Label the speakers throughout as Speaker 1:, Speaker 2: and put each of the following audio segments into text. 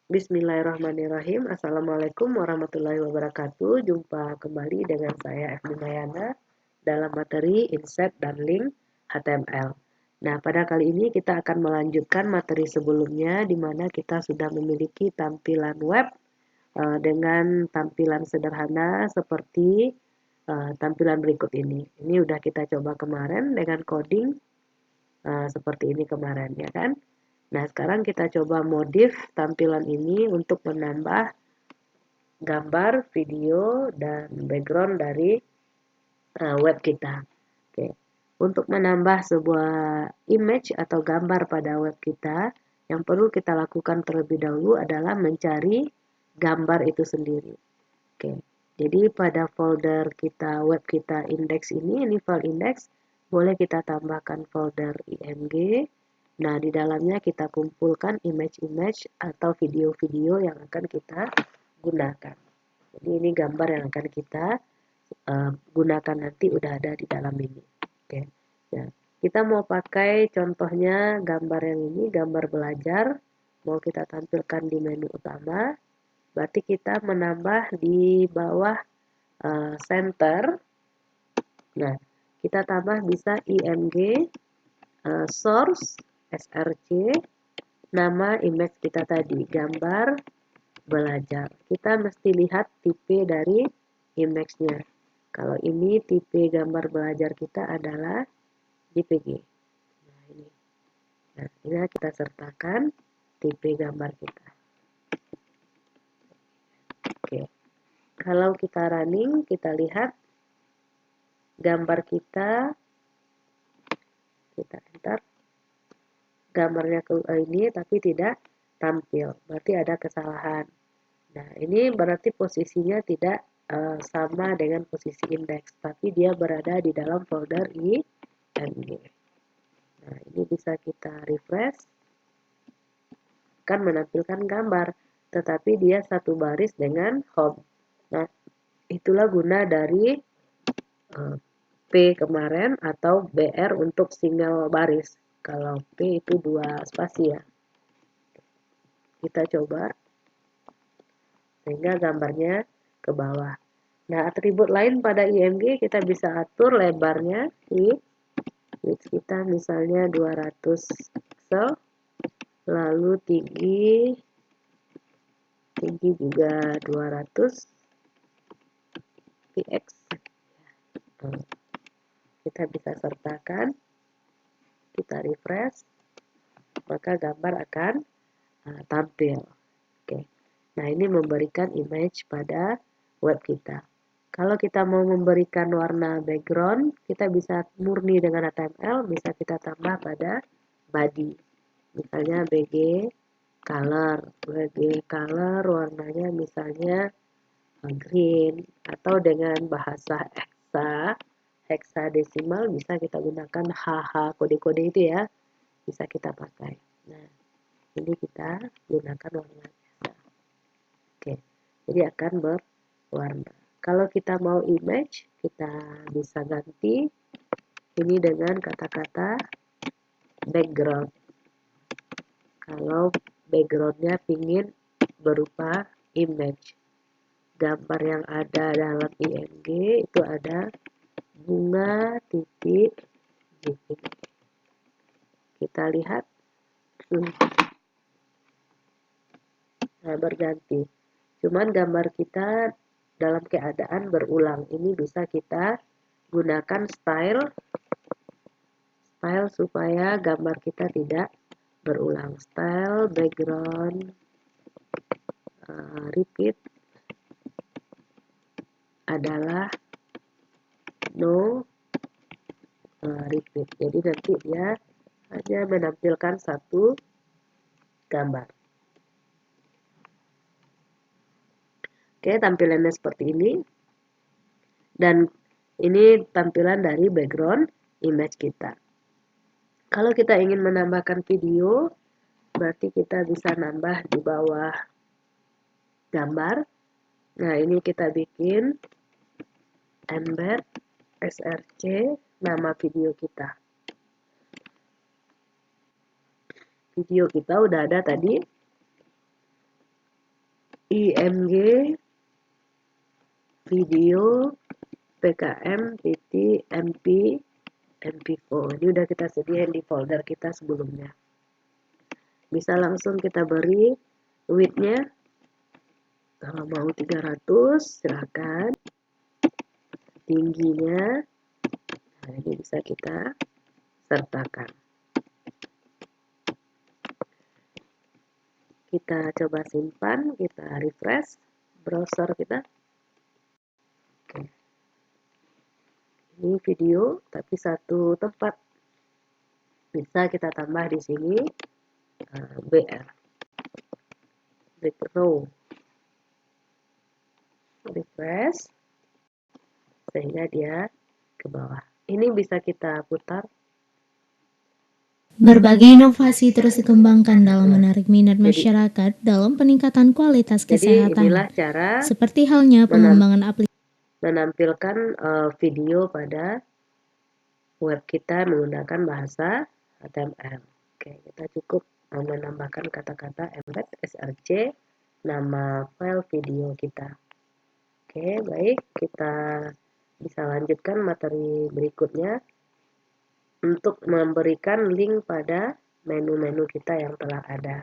Speaker 1: Bismillahirrahmanirrahim. Assalamualaikum warahmatullahi wabarakatuh. Jumpa kembali dengan saya Efni Mayana dalam materi Inset dan Link HTML. Nah, pada kali ini kita akan melanjutkan materi sebelumnya di mana kita sudah memiliki tampilan web dengan tampilan sederhana seperti tampilan berikut ini. Ini udah kita coba kemarin dengan coding seperti ini kemarin, ya kan? Nah, sekarang kita coba modif tampilan ini untuk menambah gambar, video, dan background dari web kita. Oke. Untuk menambah sebuah image atau gambar pada web kita, yang perlu kita lakukan terlebih dahulu adalah mencari gambar itu sendiri. Oke. Jadi pada folder kita, web kita index ini file index, boleh kita tambahkan folder img. Nah, di dalamnya kita kumpulkan image-image atau video-video yang akan kita gunakan. Jadi ini gambar yang akan kita gunakan nanti udah ada di dalam ini. Oke. Nah, kita mau pakai contohnya gambar yang ini, gambar belajar. Mau kita tampilkan di menu utama. Berarti kita menambah di bawah center. Nah, kita tambah bisa img source src nama image kita tadi, gambar belajar. Kita mesti lihat tipe dari image-nya. Kalau ini tipe gambar belajar kita adalah JPG. Nah, ini kita sertakan tipe gambar kita. Oke. Kalau kita running, kita lihat gambar kita enter. Gambarnya ke ini tapi tidak tampil. Berarti ada kesalahan. Nah, ini berarti posisinya tidak sama dengan posisi indeks, tapi dia berada di dalam folder img. Nah, ini bisa kita refresh, akan menampilkan gambar, tetapi dia satu baris dengan home. Nah, itulah guna dari P kemarin atau BR untuk single baris. Kalau P itu 2 spasi ya. Kita coba sehingga gambarnya ke bawah. Nah, atribut lain pada img kita bisa atur lebarnya, width kita misalnya 200 pixel, lalu tinggi juga 200 px. Kita bisa sertakan, kita refresh, maka gambar akan tampil. Oke. Nah, ini memberikan image pada web kita. Kalau kita mau memberikan warna background, kita bisa murni dengan HTML, bisa kita tambah pada body. Misalnya BG color warnanya misalnya green, atau dengan bahasa hexadesimal bisa kita gunakan HH kode-kode itu ya, bisa kita pakai. Nah, ini kita gunakan warna biasa. Oke, jadi akan berwarna. Kalau kita mau image, kita bisa ganti ini dengan kata-kata background. Kalau backgroundnya ingin berupa image, gambar yang ada dalam img itu ada bunga titik JPG. Kita lihat, nah, berganti. Cuman gambar kita dalam keadaan berulang. Ini bisa kita gunakan style supaya gambar kita tidak berulang. Style background repeat adalah no repeat. Jadi nanti dia hanya menampilkan satu gambar. Oke, tampilannya seperti ini. Dan ini tampilan dari background image kita. Kalau kita ingin menambahkan video, berarti kita bisa nambah di bawah gambar. Nah, ini kita bikin embed src nama video kita. Video kita udah ada tadi. IMG video PKM titik MP MP4. Ini udah kita sediain di folder kita sebelumnya. Bisa langsung kita beri width-nya. Kalau mau 300 silahkan. Tingginya, nah ini bisa kita sertakan. Kita coba simpan, kita refresh browser kita. Oke. Ini video tapi satu tempat. Bisa kita tambah di sini BR. Back row. Refresh sehingga dia ke bawah. Ini bisa kita putar.
Speaker 2: Berbagai inovasi terus dikembangkan dalam menarik minat masyarakat dalam peningkatan kualitas
Speaker 1: Jadi
Speaker 2: kesehatan.
Speaker 1: inilah cara
Speaker 2: Seperti halnya pengembangan aplikasi
Speaker 1: menampilkan video pada web kita menggunakan bahasa HTML. Oke, kita cukup menambahkan kata-kata embed src nama file video kita. Oke, baik, kita bisa lanjutkan materi berikutnya untuk memberikan link pada menu-menu kita yang telah ada.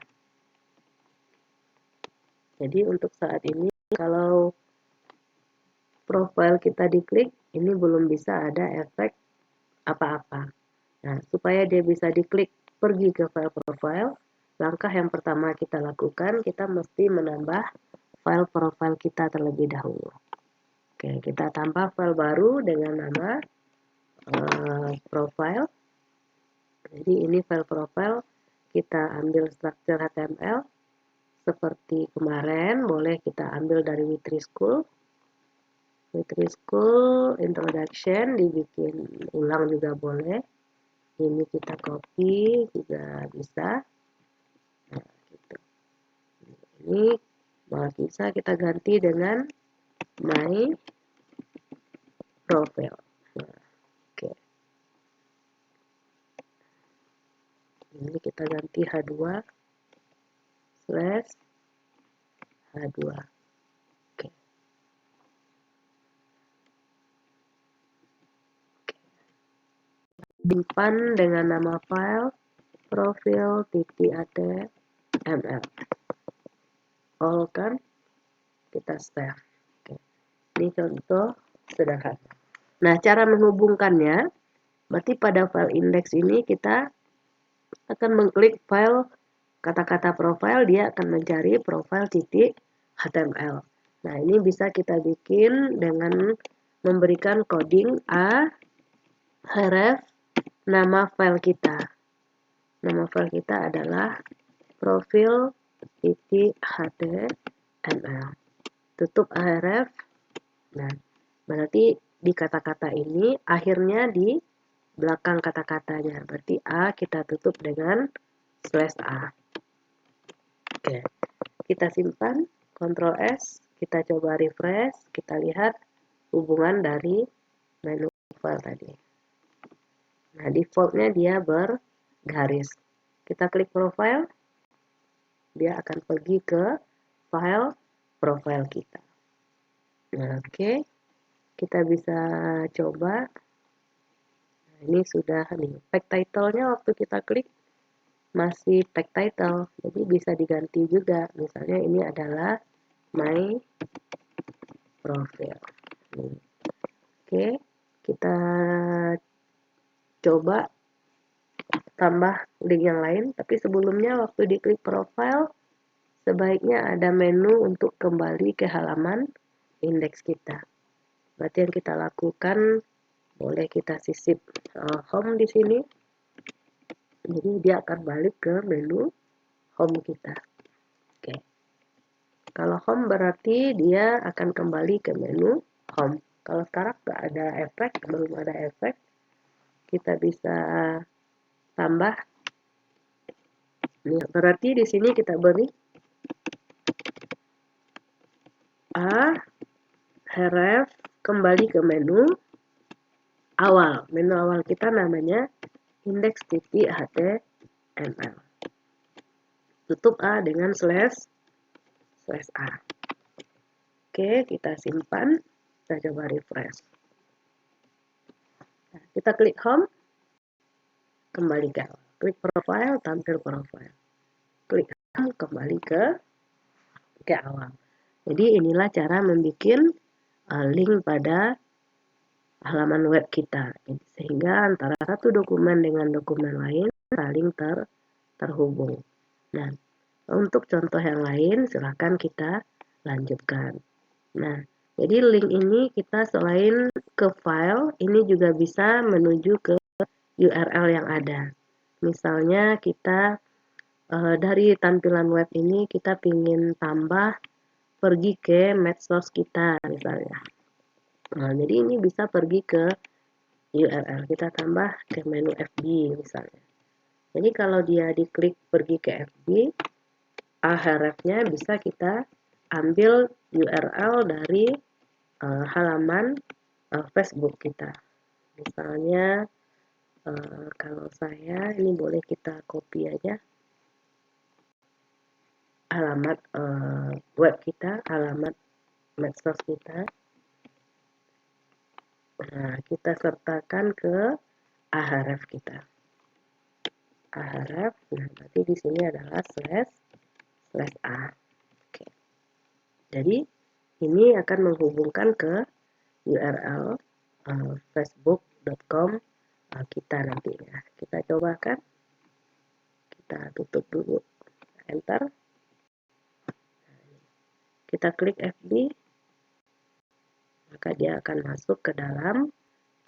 Speaker 1: Jadi untuk saat ini kalau profil kita diklik, ini belum bisa ada efek apa-apa. Nah, supaya dia bisa diklik pergi ke file profile, langkah yang pertama kita lakukan, kita mesti menambah file profile kita terlebih dahulu. Oke, kita tambah file baru dengan nama profile. Jadi ini file profile, kita ambil struktur HTML seperti kemarin, boleh kita ambil dari Witri School. Witri School introduction dibikin ulang juga boleh. Ini kita copy juga bisa. Nah, gitu. Ini bisa kita ganti dengan my profile. Nah, oke. Ini kita ganti H2 slash H2. Oke. Simpan dengan nama file profil.html. All kan kita save. Oke. Ini contoh sederhana. Nah, cara menghubungkannya berarti pada file index ini kita akan mengklik file kata-kata profile, dia akan mencari profile.html. Nah, ini bisa kita bikin dengan memberikan coding a href nama file kita. Nama file kita adalah profil.html. Tutup href. Nah, berarti di kata-kata ini akhirnya di belakang kata-katanya. Berarti A kita tutup dengan /A. Oke, kita simpan, Ctrl S, kita coba refresh, kita lihat hubungan dari menu file tadi. Nah, defaultnya dia bergaris. Kita klik profile, dia akan pergi ke file profile kita. Nah, oke, kita bisa coba. Nah, ini sudah nih, tag title-nya waktu kita klik masih tag title, jadi bisa diganti juga. Misalnya ini adalah my profile. Oke, kita coba tambah link yang lain, tapi sebelumnya waktu diklik profile sebaiknya ada menu untuk kembali ke halaman indeks kita. Berarti yang kita lakukan boleh kita sisip home di sini. Jadi dia akan balik ke menu home kita. Oke. Kalau home berarti dia akan kembali ke menu home. Kalau sekarang nggak ada efek, belum ada efek, kita bisa tambah. Nih, berarti di sini kita beri a href kembali ke menu awal. Menu awal kita namanya index.html. Tutup A dengan /A. Oke, kita simpan. Kita coba refresh. Nah, kita klik home, kembali ke awal. Klik profile, tampil profile. Klik home, kembali ke awal. Jadi inilah cara membuat link pada halaman web kita. Sehingga antara satu dokumen dengan dokumen lain saling terhubung. Nah, untuk contoh yang lain silahkan kita lanjutkan. Nah, jadi link ini kita selain ke file, ini juga bisa menuju ke URL yang ada. Misalnya kita dari tampilan web ini kita ingin tambah pergi ke medsos kita misalnya. Nah, jadi ini bisa pergi ke URL, kita tambah ke menu FB misalnya. Jadi kalau dia diklik pergi ke FB, href-nya bisa kita ambil URL dari halaman Facebook kita. Misalnya kalau saya ini boleh kita copy aja alamat web kita, alamat medsos kita. Nah, kita sertakan ke href kita. Href, nah berarti di sini adalah /a. Oke. Jadi ini akan menghubungkan ke URL facebook.com kita nantinya. Kita cobakan. Kita tutup dulu. Enter. Kita klik FB. Maka dia akan masuk ke dalam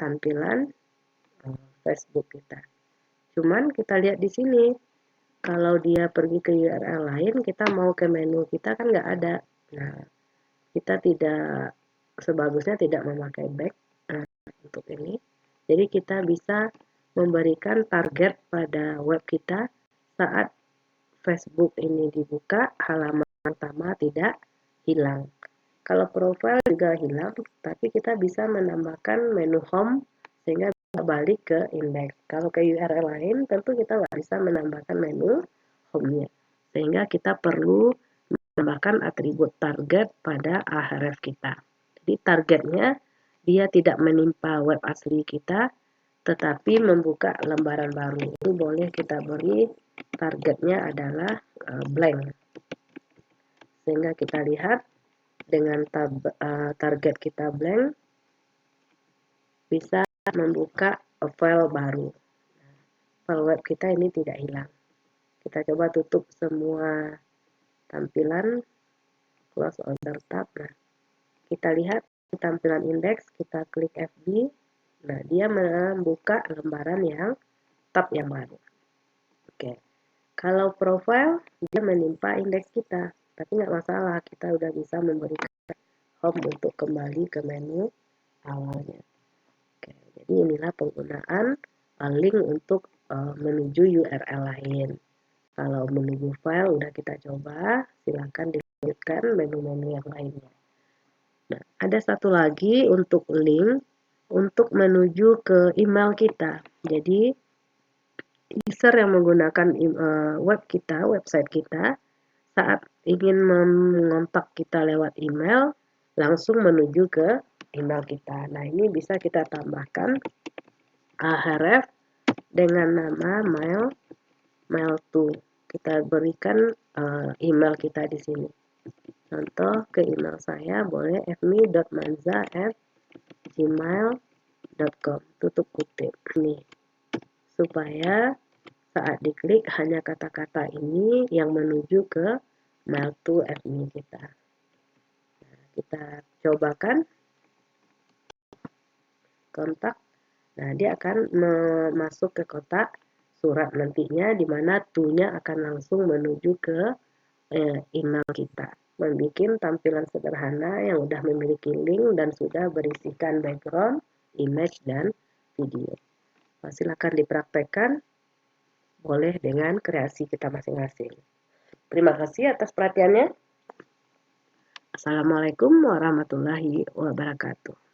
Speaker 1: tampilan Facebook kita. Cuman kita lihat di sini, kalau dia pergi ke URL lain, kita mau ke menu kita kan nggak ada. Nah, kita tidak sebagusnya tidak memakai back untuk ini. Jadi kita bisa memberikan target pada web kita saat Facebook ini dibuka, halaman pertama tidak hilang. Kalau profile juga hilang, tapi kita bisa menambahkan menu home sehingga bisa balik ke index. Kalau ke URL lain, tentu kita nggak bisa menambahkan menu home-nya. Sehingga kita perlu menambahkan atribut target pada href kita. Jadi targetnya dia tidak menimpa web asli kita, tetapi membuka lembaran baru. Itu boleh kita beri targetnya adalah blank. Sehingga kita lihat dengan target kita blank bisa membuka file baru. File web kita ini tidak hilang. Kita coba tutup semua tampilan, close order tab. Nah, kita lihat di tampilan indeks, kita klik FB. Nah, dia membuka lembaran yang tab yang baru. Oke. Kalau profile dia menimpa indeks kita, tapi nggak masalah, kita udah bisa memberikan home untuk kembali ke menu awalnya. Oke, jadi inilah penggunaan link untuk menuju URL lain. Kalau menuju file udah kita coba, silakan dilanjutkan menu-menu yang lainnya. Nah, ada satu lagi untuk link untuk menuju ke email kita. Jadi user yang menggunakan web kita, website kita, saat ingin mengontak kita lewat email, langsung menuju ke email kita. Nah, ini bisa kita tambahkan href dengan nama mail to. Kita berikan email kita di sini. Contoh ke email saya boleh fmi.manza@gmail.com. Tutup kutip. Nih. Supaya saat diklik hanya kata-kata ini yang menuju ke mail to admin kita. Nah, kita cobakan kontak. Nah, dia akan masuk ke kotak surat nantinya di mana to-nya akan langsung menuju ke email kita. Membuat tampilan sederhana yang sudah memiliki link dan sudah berisikan background, image, dan video. Silakan dipraktekkan. Boleh dengan kreasi kita masing-masing. Terima kasih atas perhatiannya. Assalamualaikum warahmatullahi wabarakatuh.